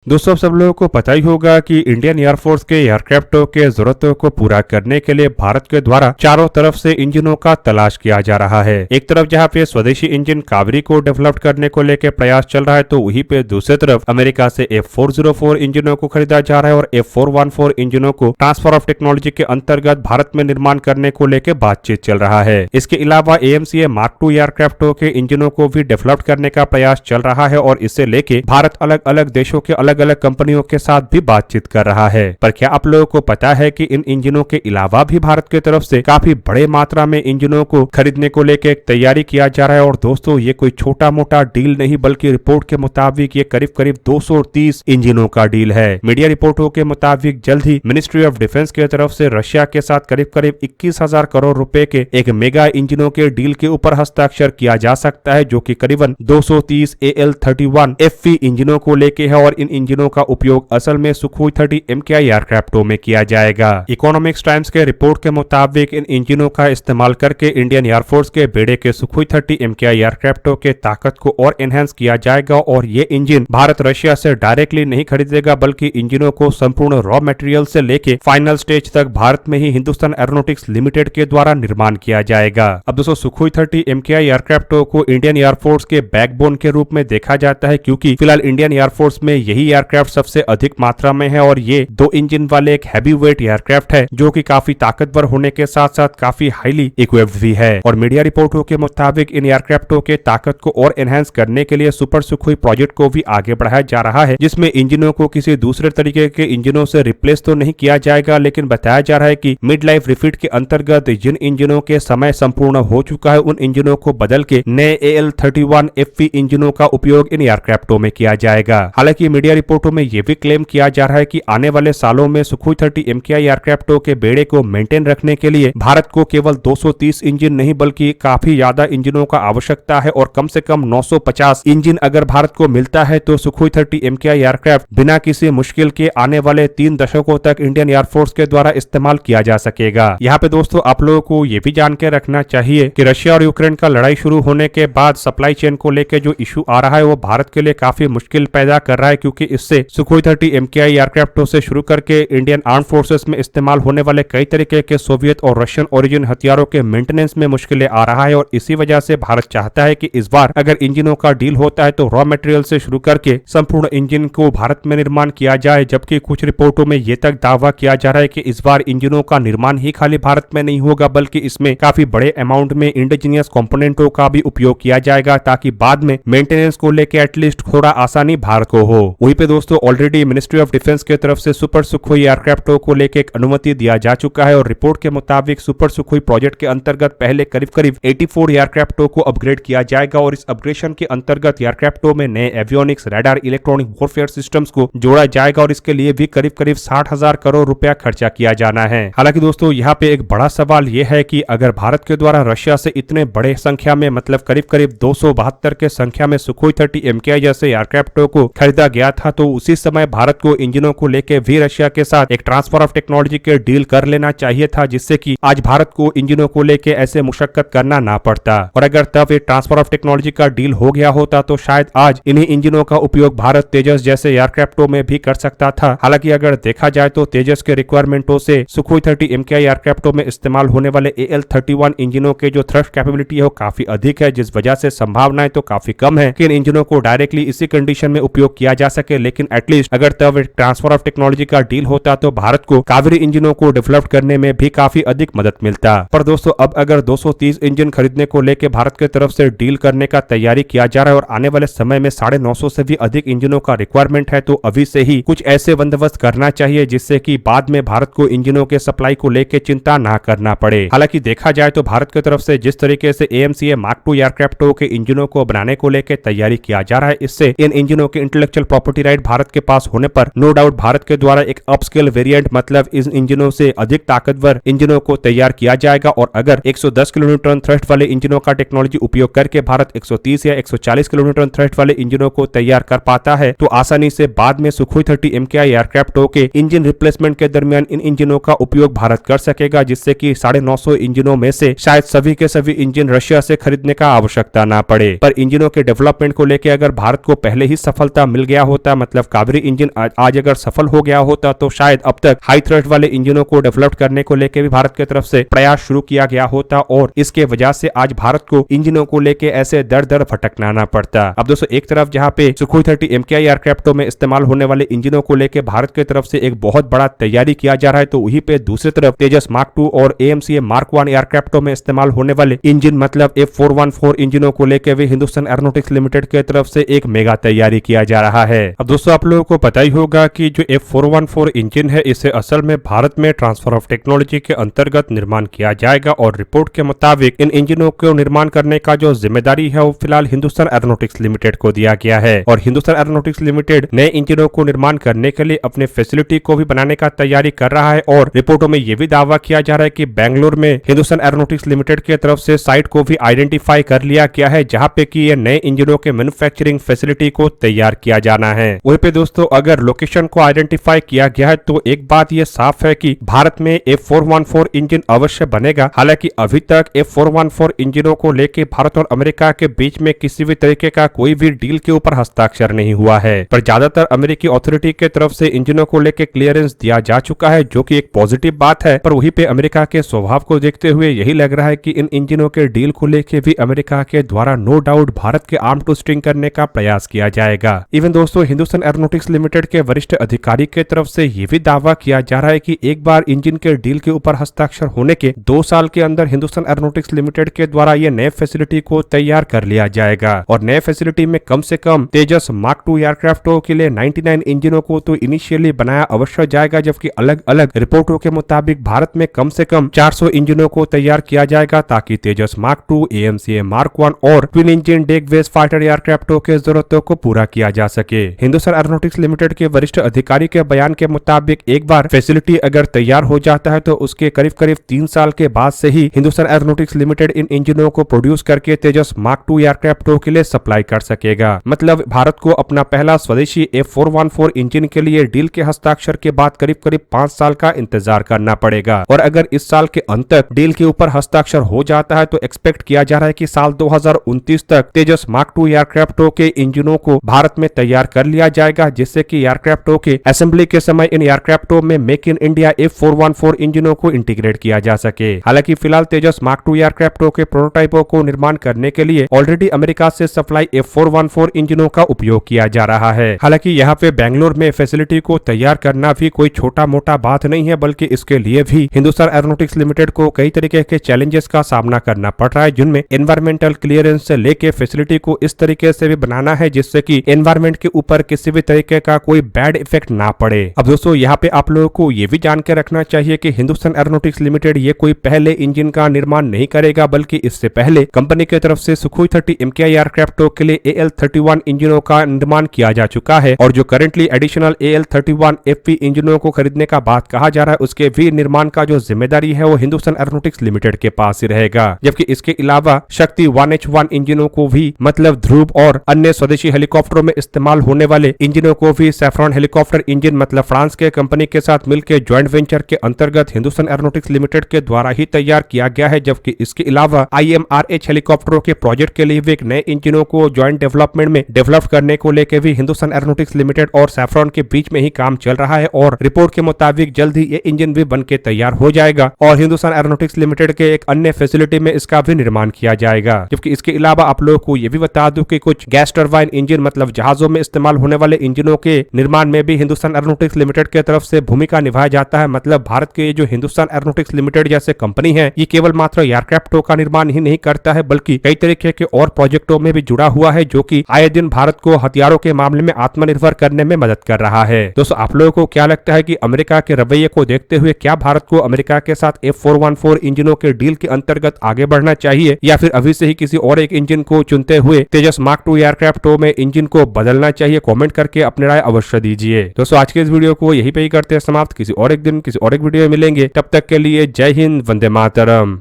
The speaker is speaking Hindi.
दोस्तों सब लोगों को पता ही होगा कि इंडियन एयरफोर्स के एयरक्राफ्टों के जरूरतों को पूरा करने के लिए भारत के द्वारा चारों तरफ से इंजनों का तलाश किया जा रहा है। एक तरफ जहां पे स्वदेशी इंजन कावेरी को डेवलप करने को लेकर प्रयास चल रहा है, तो वहीं पे दूसरी तरफ अमेरिका से F404 इंजनों को खरीदा जा रहा है और F414 इंजनों को ट्रांसफर ऑफ टेक्नोलॉजी के अंतर्गत भारत में निर्माण करने को लेकर बातचीत चल रहा है। इसके अलावा AMCA Mark II एयरक्राफ्टों के इंजनों को भी डेवलप करने का प्रयास चल रहा है और इसे लेके भारत अलग अलग देशों के अलग अलग कंपनियों के साथ भी बातचीत कर रहा है। पर क्या आप लोगों को पता है कि इन इंजनों के अलावा भी भारत की तरफ से काफी बड़े मात्रा में इंजनों को खरीदने को लेकर तैयारी किया जा रहा है। और दोस्तों ये कोई छोटा मोटा डील नहीं, बल्कि रिपोर्ट के मुताबिक ये करीब करीब 230 इंजनों का डील है। मीडिया रिपोर्टों के मुताबिक जल्द ही मिनिस्ट्री ऑफ डिफेंस की तरफ से रशिया के साथ करीब करीब 21,000 करोड़ रुपए के एक मेगा इंजनों के डील के ऊपर हस्ताक्षर किया जा सकता है, जो कि करीबन 230 AL-31 FV इंजनों को लेके है। और इन इंजनों का उपयोग असल में सुखोई 30 MKI एयरक्राफ्टों में किया जाएगा। इकोनॉमिक्स टाइम्स के रिपोर्ट के मुताबिक इन इंजनों का इस्तेमाल करके इंडियन एयरफोर्स के बेड़े के सुखोई 30 MKI एयरक्राफ्टों के ताकत को और एनहेंस किया जाएगा। और ये इंजन भारत रशिया से डायरेक्टली नहीं खरीदेगा, बल्कि इंजनों को संपूर्ण रॉ मटेरियल से लेके फाइनल स्टेज तक भारत में ही हिंदुस्तान एरोनॉटिक्स लिमिटेड के द्वारा निर्माण किया जाएगा। अब दोस्तों सुखोई 30 MKI एयरक्राफ्टों को इंडियन एयरफोर्स के बैकबोन के रूप में देखा जाता है, क्योंकि फिलहाल इंडियन एयरफोर्स में यही एयरक्राफ्ट सबसे अधिक मात्रा में है। और ये 2 इंजन वाले एक हैवी वेट एयरक्राफ्ट है, जो कि काफी ताकतवर होने के साथ साथ काफी हाईली इक्विप्ड भी है। और मीडिया रिपोर्टों के मुताबिक इन एयरक्राफ्टों के ताकत को और एनहांस करने के लिए सुपर सुखोई प्रोजेक्ट को भी आगे बढ़ाया जा रहा है, जिसमें इंजनों को किसी दूसरे तरीके के इंजनों से रिप्लेस तो नहीं किया जाएगा, लेकिन बताया जा रहा है कि मिड लाइफ रिफिट के अंतर्गत जिन इंजनों के समय संपूर्ण हो चुका है, उन इंजनों को बदल के नए AL-31 FV इंजनों का उपयोग इन एयरक्राफ्टों में किया जाएगा। हालांकि मीडिया रिपोर्टों में यह भी क्लेम किया जा रहा है कि आने वाले सालों में सुखोई 30 MKI एयरक्राफ्टों के बेड़े को मेंटेन रखने के लिए भारत को केवल 230 इंजन नहीं, बल्कि काफी ज्यादा इंजनों का आवश्यकता है। और कम से कम 950 इंजन अगर भारत को मिलता है, तो सुखोई 30 MKI एयरक्राफ्ट बिना किसी मुश्किल के आने वाले 3 दशकों तक इंडियन एयरफोर्स के द्वारा इस्तेमाल किया जा सकेगा। यहाँ पे दोस्तों आप लोगों को ये भी जान के रखना चाहिए कि रशिया और यूक्रेन का लड़ाई शुरू होने के बाद सप्लाई चेन को लेकर जो इशू आ रहा है, वो भारत के लिए काफी मुश्किल पैदा कर रहा है, क्योंकि इससे सुखोई 30 MKI एयरक्राफ्टों से शुरू करके इंडियन आर्म फोर्सेस में इस्तेमाल होने वाले कई तरीके के सोवियत और रशियन ओरिजिन हथियारों के मेंटेनेंस में मुश्किलें आ रहा है। और इसी वजह से भारत चाहता है कि इस बार अगर इंजनों का डील होता है, तो रॉ मटेरियल से शुरू करके संपूर्ण इंजन को भारत में निर्माण किया जाए। जबकि कुछ रिपोर्टों में ये तक दावा किया जा रहा है कि इस बार इंजनों का निर्माण ही खाली भारत में नहीं होगा, बल्कि इसमें काफी बड़े अमाउंट में इंडिजिनियस कंपोनेंटों का भी उपयोग किया जाएगा, ताकि बाद में मेंटेनेंस को लेकर एटलीस्ट थोड़ा आसानी भारत को हो। वहीं पे दोस्तों ऑलरेडी मिनिस्ट्री ऑफ डिफेंस की तरफ से सुपर सुखोई एयरक्राफ्टों को लेकर एक अनुमति दिया जा चुका है। और रिपोर्ट के मुताबिक सुपर सुखोई प्रोजेक्ट के अंतर्गत पहले करीब करीब 84 एयरक्राफ्टों को अपग्रेड किया जाएगा। और इस अपग्रेडेशन के अंतर्गत एयरक्राफ्टों में नए avionics, radar, electronic warfare systems को जोड़ा जाएगा। और इसके लिए भी करीब करीब 60,000 करोड़ रुपया खर्चा किया जाना है। हालांकि दोस्तों यहाँ पे एक बड़ा सवाल यह है कि अगर भारत के द्वारा रशिया से इतने बड़े संख्या में, मतलब करीब करीब 272 के संख्या में सुखोई 30 MKI जैसे एयरक्राफ्टों को खरीदा गया था, तो उसी समय भारत को इंजनों को लेकर भी रशिया के साथ एक ट्रांसफर ऑफ टेक्नोलॉजी के डील कर लेना चाहिए था, जिससे कि आज भारत को इंजनों को लेकर ऐसे मुशक्कत करना ना पड़ता। और अगर तब एक ट्रांसफर ऑफ टेक्नोलॉजी का डील हो गया होता, तो शायद आज इन्हीं इंजनों का उपयोग भारत तेजस जैसे एयरक्राफ्टों में भी कर सकता था। हालांकि अगर देखा जाए तो तेजस के रिक्वायरमेंटों से सुखोई 30 MKI एयरक्राफ्टों में इस्तेमाल होने वाले AL-31 इंजनों के जो थ्रस्ट कैपेबिलिटी है वो काफी अधिक है, जिस वजह से संभावनाएं तो काफी कम है कि इन इंजनों को डायरेक्टली इसी कंडीशन में उपयोग किया जा सके। लेकिन एटलीस्ट अगर तब ट्रांसफर ऑफ टेक्नोलॉजी का डील होता, तो भारत को कावेरी इंजनों को डेवलप करने में भी काफी अधिक मदद मिलता। पर दोस्तों अब अगर 230 इंजन खरीदने को लेकर भारत की तरफ से डील करने का तैयारी किया जा रहा है और आने वाले समय में 950 से भी अधिक इंजनों का रिक्वायरमेंट है, तो अभी से ही कुछ ऐसे बंदोबस्त करना चाहिए जिससे कि बाद में भारत को इंजनों के सप्लाई को लेकर चिंता ना करना पड़े। हालांकि देखा जाए तो भारत की तरफ से जिस तरीके से AMCA Mark II एयरक्राफ्टों के इंजनों को बनाने को लेकर तैयारी किया जा रहा है, इससे इन इंजनों के इंटेलेक्चुअल प्रॉपर्टी राइट भारत के पास होने पर नो डाउट भारत के द्वारा एक अपस्केल वेरिएंट, मतलब इन इंजनों से अधिक ताकतवर इंजनों को तैयार किया जाएगा। और अगर 110 किलोन्यूटन थ्रस्ट वाले इंजनों का टेक्नोलॉजी उपयोग करके भारत 130 या 140 किलोन्यूटन थ्रस्ट वाले इंजनों को तैयार कर पाता है, तो आसानी से बाद में सुखोई 30 MKI एयरक्राफ्टों के इंजन रिप्लेसमेंट के दरमियान इन इंजनों का उपयोग भारत कर सकेगा, जिससे कि 950 इंजनों में से शायद सभी के सभी इंजन रशिया से खरीदने का आवश्यकता ना पड़े। पर इंजनों के डेवलपमेंट को लेकर अगर भारत को पहले ही सफलता मिल गया होता, मतलब कावेरी इंजन आज अगर सफल हो गया होता तो शायद अब तक हाई थ्रस्ट वाले इंजनों को डेवलप करने को लेकर भी भारत की तरफ से प्रयास शुरू किया गया होता और इसके वजह से आज भारत को इंजनों को लेकर ऐसे दर दर भटकना ना पड़ता। अब दोस्तों एक तरफ जहां पे सुखोई 30 MKI एयरक्राफ्टों में इस्तेमाल होने वाले इंजनों को लेकर भारत की तरफ से एक बहुत बड़ा तैयारी किया जा रहा है, तो वहीं पे दूसरी तरफ तेजस मार्क 2 और AMCA मार्क 1 एयरक्राफ्टों में इस्तेमाल होने वाले इंजन मतलब F414 इंजनों को लेकर भी हिंदुस्तान एरोनॉटिक्स लिमिटेड की तरफ से एक मेगा तैयारी किया जा रहा है। अब दोस्तों आप लोगों को पता ही होगा कि जो F414 इंजन है इसे असल में भारत में ट्रांसफर ऑफ टेक्नोलॉजी के अंतर्गत निर्माण किया जाएगा और रिपोर्ट के मुताबिक इन इंजनों को निर्माण करने का जो जिम्मेदारी है वो फिलहाल हिंदुस्तान एरोनॉटिक्स लिमिटेड को दिया गया है और हिंदुस्तान एरोनॉटिक्स लिमिटेड नए इंजनों को निर्माण करने के लिए अपने फैसिलिटी को भी बनाने का तैयारी कर रहा है और रिपोर्टों में यह भी दावा किया जा रहा है कि बेंगलुरु में हिंदुस्तान एरोनॉटिक्स लिमिटेड की तरफ से साइट को भी आइडेंटिफाई कर लिया गया है जहां पे कि ये नए इंजनों के मैन्युफैक्चरिंग फैसिलिटी को तैयार किया जाना है। वहीं पे दोस्तों अगर लोकेशन को आइडेंटिफाई किया गया है तो एक बात ये साफ है कि भारत में F414 इंजन अवश्य बनेगा। हालांकि अभी तक F414 इंजनों को लेकर भारत और अमेरिका के बीच में किसी भी तरीके का कोई भी डील के ऊपर हस्ताक्षर नहीं हुआ है, पर ज्यादातर अमेरिकी अथॉरिटी के तरफ से इंजनों को लेकर क्लियरेंस दिया जा चुका है जो कि एक पॉजिटिव बात है। पर वहीं पे अमेरिका के स्वभाव को देखते हुए यही लग रहा है कि इन इंजनों के डील को लेकर भी अमेरिका के द्वारा नो डाउट भारत के आर्म ट्विस्टिंग करने का प्रयास किया जाएगा। इवन दोस्तों हिंदुस्तान एरोनॉटिक्स लिमिटेड के वरिष्ठ अधिकारी के तरफ से ये भी दावा किया जा रहा है कि एक बार इंजन के डील के ऊपर हस्ताक्षर होने के 2 साल के अंदर हिंदुस्तान एरोनॉटिक्स लिमिटेड के द्वारा ये नए फैसिलिटी को तैयार कर लिया जाएगा और नए फैसिलिटी में कम से कम तेजस मार्क 2 एयरक्राफ्टों के लिए 99 इंजनों को तो इनिशियली बनाया अवश्य जाएगा, जबकि अलग अलग रिपोर्टों के मुताबिक भारत में कम से कम 400 इंजनों को तैयार किया जाएगा ताकि तेजस मार्क 2, AMCA मार्क 1 और twin engine deck base fighter एयरक्राफ्टों के जरूरतों को पूरा किया जा सके। हिंदुस्तान एरोनॉटिक्स लिमिटेड के वरिष्ठ अधिकारी के बयान के मुताबिक एक बार फैसिलिटी अगर तैयार हो जाता है तो उसके करीब करीब 3 साल के बाद से ही हिंदुस्तान एरोनॉटिक्स लिमिटेड इन इंजनों को प्रोड्यूस करके तेजस मार्क 2 एयरक्राफ्टों के लिए सप्लाई कर सकेगा। मतलब भारत को अपना पहला स्वदेशी F414 इंजन के लिए डील के हस्ताक्षर के बाद करीब करीब 5 साल का इंतजार करना पड़ेगा और अगर इस साल के अंत तक डील के ऊपर हस्ताक्षर हो जाता है तो एक्सपेक्ट किया जा रहा है कि साल 2029 तक तेजस मार्क 2 एयरक्राफ्टों के इंजनों को भारत में तैयार कर लिया जाएगा, जिससे कि एयरक्राफ्टों के असेंबली के समय इन एयरक्राफ्टों में मेक इन इंडिया F414 इंजनों को इंटीग्रेट किया जा सके। हालांकि फिलहाल तेजस मार्क 2 एयरक्राफ्टों के प्रोटोटाइपों को निर्माण करने के लिए ऑलरेडी अमेरिका से सप्लाई F414 इंजनों का उपयोग किया जा रहा है। हालांकि यहाँ पे बेंगलुरु में फैसिलिटी को तैयार करना भी कोई छोटा मोटा बात नहीं है, बल्कि इसके लिए भी हिंदुस्तान एरोनॉटिक्स लिमिटेड को कई तरीके के चैलेंजेस का सामना करना पड़ रहा है, जिनमें एनवायरमेंटल क्लियरेंस से लेके फैसिलिटी को इस तरीके से भी बनाना है जिससे कि एनवायरमेंट के ऊपर किसी भी तरीके का कोई बैड इफेक्ट ना पड़े। अब दोस्तों यहाँ पे आप लोगों को ये भी जान के रखना चाहिए कि हिंदुस्तान एरोनॉटिक्स लिमिटेड ये कोई पहले इंजन का निर्माण नहीं करेगा, बल्कि इससे पहले कंपनी की तरफ से सुखोई 30 MKI एयरक्राफ्टों के लिए AL31 इंजनों का निर्माण किया जा चुका है और जो करंटली एडिशनल AL31 FP इंजनों को खरीदने का बात कहा जा रहा है उसके भी निर्माण का जो जिम्मेदारी है वो हिंदुस्तान एरोनॉटिक्स लिमिटेड के पास ही रहेगा। जबकि इसके अलावा शक्ति 1H1 इंजनों को भी मतलब ध्रुव और अन्य स्वदेशी हेलीकॉप्टरों में इस्तेमाल होने वाले इंजनों को भी सैफ्रॉन हेलीकॉप्टर इंजन मतलब फ्रांस के कंपनी के साथ मिलकर ज्वाइंट वेंचर के अंतर्गत हिंदुस्तान एरोनॉटिक्स लिमिटेड के द्वारा ही तैयार किया गया है। जबकि इसके अलावा IMRH हेलीकॉप्टरों के प्रोजेक्ट के लिए भी एक नए इंजनों को ज्वाइंट डेवलपमेंट में डेवलप करने को लेकर भी हिंदुस्तान एरोनॉटिक्स लिमिटेड और सैफ्रॉन के बीच में ही काम चल रहा है और रिपोर्ट के मुताबिक जल्द ही ये इंजन भी बनके तैयार हो जाएगा और हिंदुस्तान एरोनॉटिक्स लिमिटेड के एक अन्य फैसिलिटी में इसका भी निर्माण किया जाएगा। जबकि इसके अलावा आप लोगों को ये भी बता दूं कि कुछ गैस टरबाइन इंजन मतलब जहाजों में इस्तेमाल होने वाले इंजनों के निर्माण में भी हिंदुस्तान एरोनॉटिक्स लिमिटेड की तरफ से भूमिका निभाया जाता है। मतलब भारत के जो हिंदुस्तान एरोनॉटिक्स लिमिटेड जैसे कंपनी है ये केवल मात्र एयरक्राफ्टों का निर्माण ही नहीं करता है बल्कि कई तरीके के और प्रोजेक्टों में भी जुड़ा हुआ है जो कि आए दिन भारत को हथियारों के मामले में आत्मनिर्भर करने में मदद कर रहा है। दोस्तों आप लोगों को क्या लगता है कि अमेरिका के रवैये को देखते हुए क्या भारत को अमेरिका के साथ F414 इंजनों के डील के अंतर्गत आगे बढ़ना चाहिए या फिर अभी से ही किसी और एक इंजन को चुनते हुए तेजस मार्क 2 एयरक्राफ्टों में इंजन को बदलना चाहिए? कमेंट करके अपनी राय अवश्य दीजिए। दोस्तों आज के इस वीडियो को यहीं पे ही करते हैं समाप्त। किसी और एक दिन किसी और एक वीडियो में मिलेंगे, तब तक के लिए जय हिंद, वंदे मातरम।